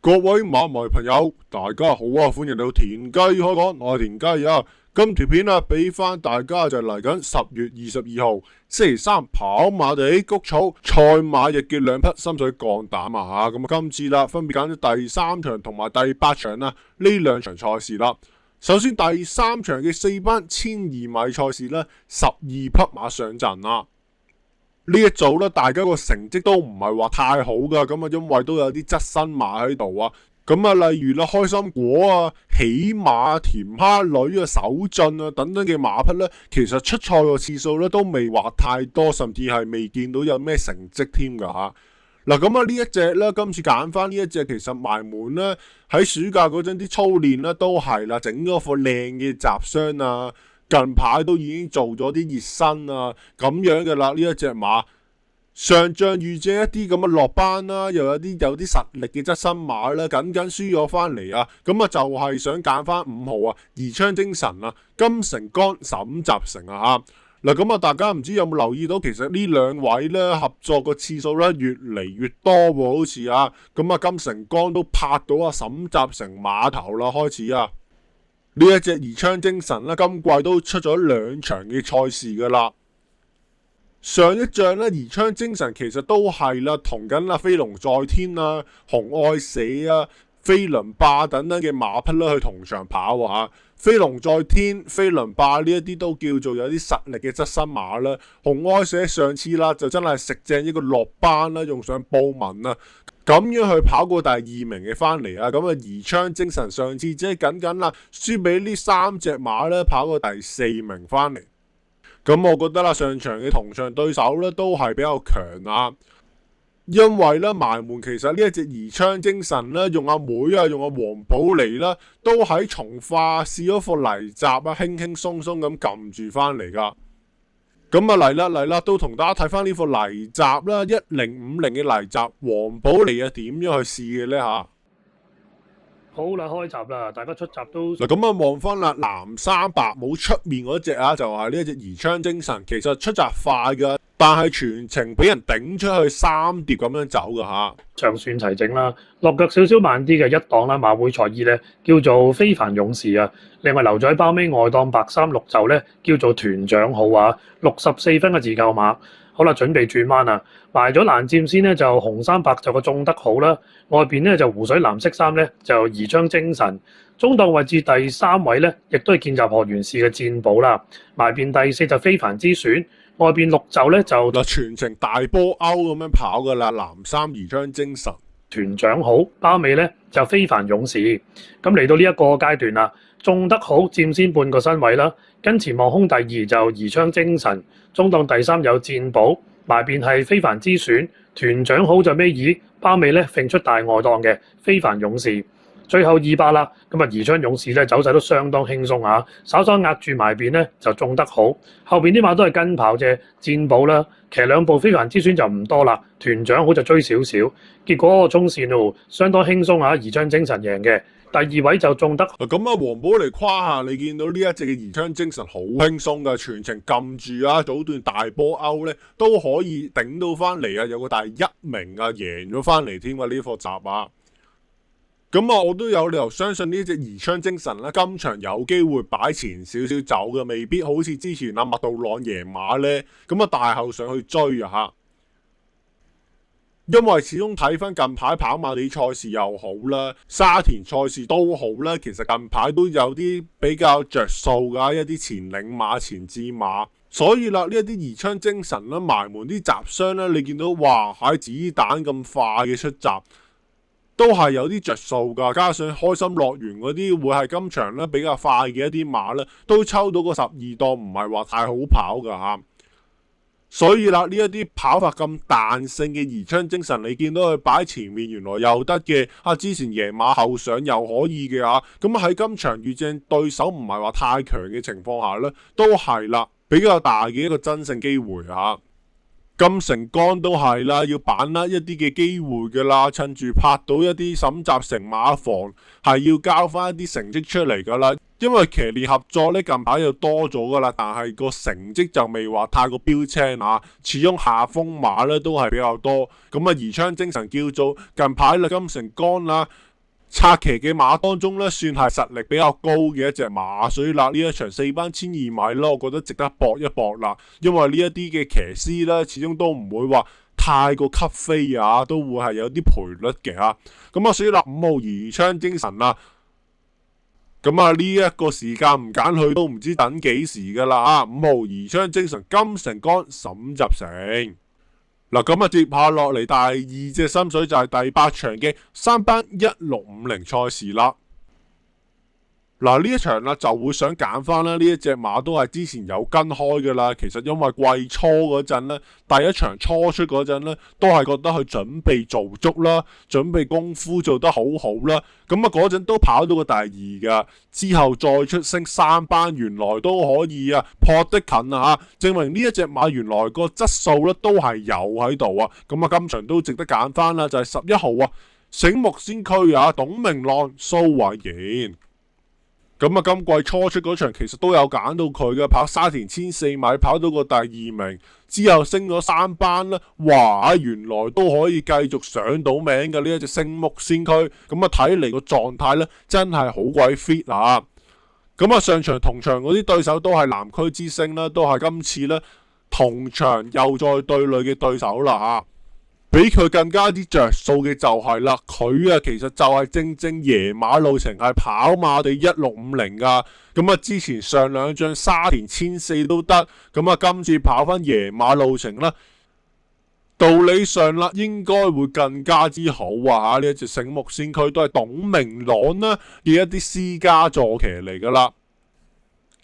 各位馬迷朋友，大家好啊！歡迎嚟到田雞開講，我係田雞啊。今條片啊，俾翻大家就嚟緊10月22號星期三跑馬地谷草賽馬日嘅兩匹心水降膽啊！咁今次啦，分別揀咗第3場同埋第8場啊，呢兩場賽事啦。首先第3場嘅4班1200米賽事呢，12匹馬上陣啦。呢一組咧，大家個成績都唔係話太好噶，咁啊，因為都有啲側身馬喺度啊，咁啊，例如啦，開心果啊、起馬、甜蝦女啊、手進啊等等嘅馬匹咧，其實出賽個次數咧都未話太多，甚至係未見到有咩成績添噶吓。嗱，咁啊呢一隻咧，今次揀翻呢一隻，其實埋門咧喺暑假嗰陣啲操練咧都係啦，整咗副靚嘅集箱啊。近排都已經做咗啲熱身啊，咁樣嘅啦。呢一隻馬上仗遇正一啲咁嘅落班啦，又有啲實力嘅側身馬啦，緊輸咗翻嚟啊。咁啊就係想揀翻5號啊，宜昌精神啊，金城江、沈集成啊嚇。嗱，咁啊大家唔知有冇留意到，其實呢兩位咧合作個次數咧越嚟越多喎，好似啊。咁啊金城江都拍到啊沈集成碼頭啦，開始啊。呢一隻宜昌精神咧，今季都出咗2場嘅賽事噶啦。上一仗咧，宜昌精神其實都係啦，同緊啊飛龍在天啊、紅愛社啊、飛輪霸等等嘅馬匹啦去同場跑啊。飛龍在天、飛輪霸呢一啲都叫做有啲實力嘅側身馬啦。紅愛社上次啦就真係食正一個落班啦，用上報文啦。咁樣去跑過第2名嘅翻嚟啊！咁啊，宜昌精神上次即係僅啦，輸俾呢3隻馬咧，跑過第4名翻嚟。咁我覺得啦，上場嘅同場對手咧都係比較強啊，因為咧埋門其實呢一隻宜昌精神咧，用阿妹啊，用阿黃寶妮啦，都喺從化試咗副泥閘啊，輕輕鬆鬆咁撳住翻嚟噶。咁啊嚟啦，都同大家睇翻呢副泥閘啦，1050嘅泥閘，黃寶妮啊點樣去試嘅呢？吓？好啦，開閘啦，大家出閘都嗱，咁啊望翻啦，藍三白冇出面嗰隻啊，就係呢一隻宜昌精神，其實出閘快噶，但係全程俾人頂出去3碟咁樣走噶吓。長算齊整啦，落腳少少慢啲嘅一檔啦，馬會賽衣咧叫做非凡勇士啊，另外留在包尾外檔白衫綠袖咧叫做團長號啊，64分嘅自救馬。好啦，準備轉彎啊！埋咗藍佔先咧，就紅三白就個種得好啦。外邊咧就湖水藍色衫咧就宜昌精神。中檔位置第3位咧，亦都係見習學員士嘅戰寶啦。埋邊第4就非凡之選。外邊綠袖咧就嗱全程大波歐咁樣跑噶啦，藍衫宜昌精神。團長好，包尾咧就非凡勇士。咁嚟到呢一個階段啦，種得好佔先半個身位啦。跟前望空第2就宜昌精神，中檔第3有戰寶，埋邊係非凡之選，團長好就尾二，包尾咧揈出大外檔嘅非凡勇士。最後200啦，咁啊宜昌勇士咧走勢都相當輕鬆啊，稍稍壓住埋邊咧就種得好，後邊啲馬都係跟跑啫，戰寶啦，騎2步非凡之選就唔多啦，團長好就追少少，結果個衝線路相當輕鬆啊，宜昌精神贏嘅。第2位就種得咁啊，黃寶嚟誇下，你見到呢一隻嘅宜昌精神好輕鬆噶，全程撳住啊，早段大波歐咧都可以頂到翻嚟啊，有個第1名啊，贏咗翻嚟添啊，呢課集啊。咁啊，我都有理由相信呢隻宜昌精神啦，今場有機會擺前少少走嘅，未必好似之前阿麥道朗贏馬呢，咁啊大後上去追啊吓。因為始終睇翻近排跑馬地賽事又好啦，沙田賽事都好啦，其實近排都有啲比較着數噶，一啲前領馬、前置馬，所以啦呢一啲宜昌精神啦，埋門啲閘商咧，你見到哇喺子彈咁快嘅出閘。都係有啲着數噶，加上開心樂園嗰啲會係今場咧比較快嘅一啲馬咧，都抽到個12檔，唔係話太好跑噶吓。所以啦，呢一啲跑法咁彈性嘅宜昌精神，你見到佢擺前面原來又得嘅，之前贏馬後上又可以嘅吓。咁喺今場遇正對手唔係話太強嘅情況下咧，都係啦比較大嘅一個爭勝機會吓。金城江都係啦，要把握一啲嘅機會噶啦，趁住拍到一啲沈集成馬房，係要交翻一啲成績出嚟噶啦。因為騎練合作咧近排又多咗噶啦，但係個成績就未話太過標青啊。始終下風馬咧都係比較多。咁啊，宜昌精神叫做近排啦，金城江啦。策騎嘅馬當中咧，算係實力比較高嘅一隻馬，所以啦呢一場4班1200米咯，我覺得值得搏一搏啦。因為呢一啲嘅騎師咧，始終都唔會話太過吸飛啊，都會係有啲賠率嘅嚇。咁啊，所以啦5號宜昌精神啦，咁啊呢一個時間唔揀佢都唔知等幾時噶啦啊！5號宜昌精神金城江沈集成。嗱，咁啊，接下落嚟第二隻心水就係第8場嘅3班1650賽事啦。嗱，呢一場啦就會想揀翻啦，呢一隻馬都係之前有跟開噶啦。其實因為季初嗰陣咧，第一場初出嗰陣咧，都係覺得佢準備做足啦，準備功夫做得好好啦。咁啊嗰陣都跑到個第2噶，之後再出升3班，原來都可以啊撲得近啊嚇，證明呢一隻馬原來個質素咧都係有喺度啊。咁啊今場都值得揀翻啦，就係11號啊醒目先驅啊董明朗蘇偉賢。咁啊，今季初出嗰場其實都有揀到佢嘅，跑沙田1004米，跑到個第2名，之後升咗3班啦，哇！原來都可以繼續上到名嘅呢一隻醒目先驅，咁啊睇嚟個狀態咧真係好鬼 fit 啊！咁啊上場同場嗰啲對手都係南區之星啦，都係今次咧同場又再對壘嘅對手啦嚇。比佢更加啲着數嘅就係啦，佢啊其實就係正野馬路程係跑馬地1650噶，咁啊之前上2仗沙田1004都得，咁啊今次跑翻野馬路程啦，道理上啦應該會更加之好啊嚇！呢一隻醒目先驅都係董明朗啦嘅一啲私家坐騎嚟噶啦。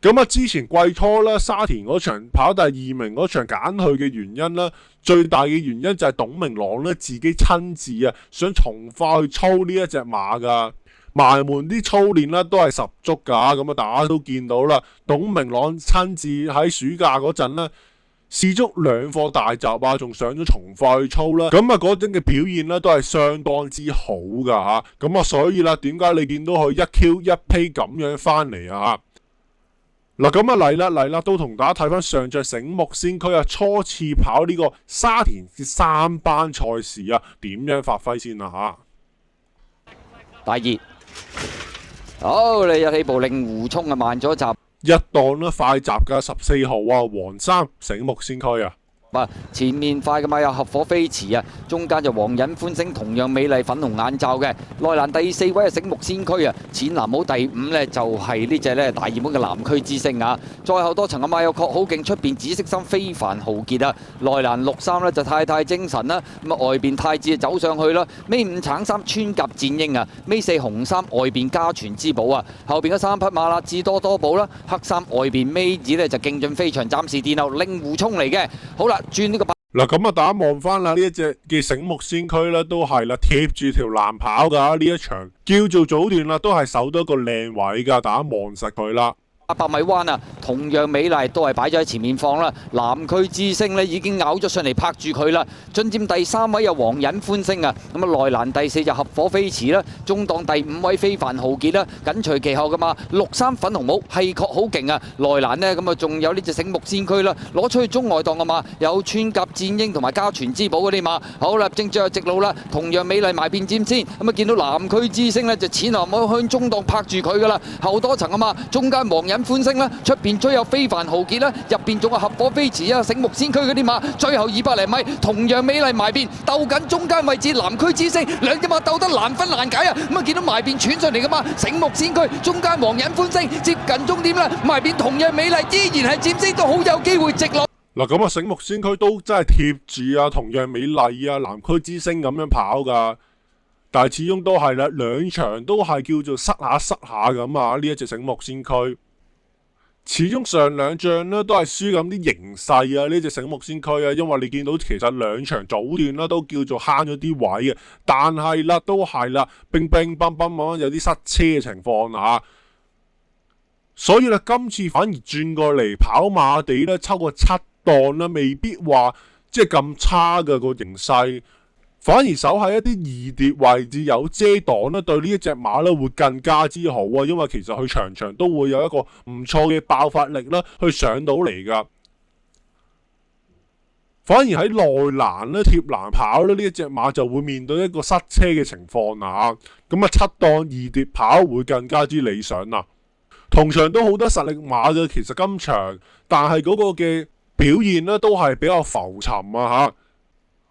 咁啊，之前季初咧沙田嗰場跑第2名嗰場揀佢嘅原因咧，最大嘅原因就係董明朗咧自己親自啊想從化去操呢一隻馬噶，埋門啲操練咧都係十足噶，咁啊大家都見到啦，董明朗親自喺暑假嗰陣咧試足2課大閘啊，仲上咗從化去操啦，咁啊嗰陣嘅表現咧都係相當之好噶嚇，咁啊所以啦，點解你見到佢一 Q 一批咁樣翻嚟啊？嗱咁啊嚟啦，都同大家睇翻上仗醒目先驅啊，初次跑呢個沙田嘅3班賽事啊，點樣發揮先啊嚇？第2，好，你一起步令狐沖啊慢咗閘，一檔啦快閘嘅14號啊，黃衫醒目先驅啊。前面快嘅馬有合火飛馳啊，中間就皇仁歡星同樣美麗粉紅眼罩嘅，內欄第4位係醒目先驅啊，淺藍帽第5呢就係呢隻大熱門嘅南區之星啊，再後多層嘅馬有確好勁，出邊紫色衫非凡豪傑啊，內欄63呢就太精神啦，咁啊外邊太子走上去啦，尾5橙衫穿甲戰鷹啊，尾4紅衫外邊家傳之寶啊，後邊嘅3匹馬啦智多多寶啦，黑衫外邊尾子呢就勁進飛翔，暫時殿後令狐沖嚟嘅，好啦。轉呢個嗱咁啊，大家望翻啦，呢一隻嘅醒目先驅咧，都係啦貼住條欄跑噶，呢一場叫做早段啦，都係守到一個靚位噶，大家望實佢啦。100米彎啊，同樣美麗都係擺咗喺前面放啦。南區之星呢已經咬咗上嚟拍住佢啦。進佔第3位有皇仁歡星啊，咁啊內欄第4就合火飛馳啦，中檔第5位非凡豪傑啦，緊隨其後噶嘛。63粉紅帽係確好勁啊，內欄呢咁啊仲有呢隻醒目先驅啦，攞出去中外檔噶嘛，有穿甲戰鷹同埋家傳之寶嗰啲馬。好啦，正最後直路啦，同樣美麗埋邊佔先，咁啊見到南區之星呢就淺藍帽向中檔拍住佢噶啦，後多層啊嘛，中間皇仁歡星啦，出邊追有非凡豪傑啦，入邊仲有合火飛馳啊，醒目先驅嗰啲馬，最後200零米同樣美麗埋邊鬥緊中間位置，南區之星兩隻馬鬥得難分難解啊！咁啊見到埋邊傳上嚟噶嘛，醒目先驅中間皇仁歡星接近終點啦，埋邊同樣美麗依然係佔先都好有機會直落。嗱咁啊，醒目先驅都真係貼住啊，同樣美麗啊，南區之星咁樣跑噶。但係始終都係啦，兩場都係叫做塞下咁啊！呢一隻醒目先驅，始終上2仗呢都係輸緊啲形勢啊！呢隻醒目先驅啊，因為你見到其實2場早段啦都叫做慳咗啲位嘅，但係啦都係啦，乒乒乓乓有啲塞車嘅情況啊！所以咧今次反而轉過嚟跑馬地咧，抽個7檔啦，未必話即係咁差嘅個形勢。反而守喺一啲2跌位置有遮擋咧，對呢一隻馬咧會更加之好啊！因為其實佢場場都會有一個唔錯嘅爆發力啦，去上到嚟噶。反而喺內欄咧貼欄跑咧呢一隻馬就會面對一個塞車嘅情況啦。咁啊7檔2碟跑會更加之理想啦。同場都好多實力馬嘅，其實今場，但係嗰個嘅表現咧都係比較浮沉啊嚇。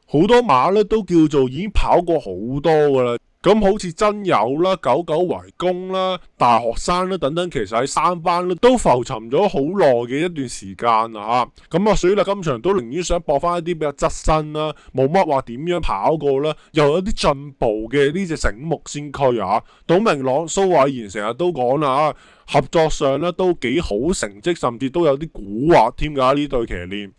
好多馬咧都叫做已經跑過好多噶啦。咁好似真友啦、九九圍攻啦、大學生啦等等，其實喺3班咧都浮沉咗好耐嘅一段時間啦嚇。咁啊，所以啦，今場都寧願想搏翻一啲比較側身啦，冇乜話點樣跑過啦，又有啲進步嘅呢隻醒目先驅啊。董明朗、蘇偉賢成日都講啦，合作上咧都幾好成績，甚至都有啲蠱惑添㗎呢對騎練。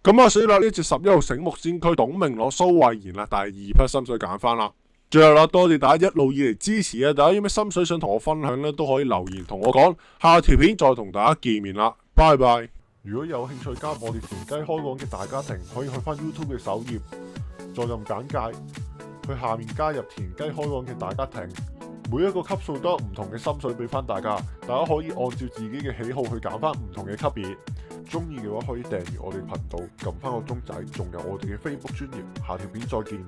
咁啊，所以啦，呢隻11號醒目先驅董明朗、蘇偉賢啦，第2匹心水揀翻啦。最後啦，多謝大家一路以嚟支持啊！大家有咩心水想同我分享咧，都可以留言同我講。下條片再同大家見面啦，拜拜！如果有興趣加入我哋田雞開講嘅大家庭，可以去翻 YouTube 嘅首頁，再撳簡介，去下面加入田雞開講嘅大家庭。每一個級數都有唔同嘅心水俾翻大家，大家可以按照自己嘅喜好去揀翻唔同嘅級別。中意嘅話可以訂閱我哋頻道，撳翻個鐘仔，仲有我哋嘅 Facebook 專頁。下條片再見。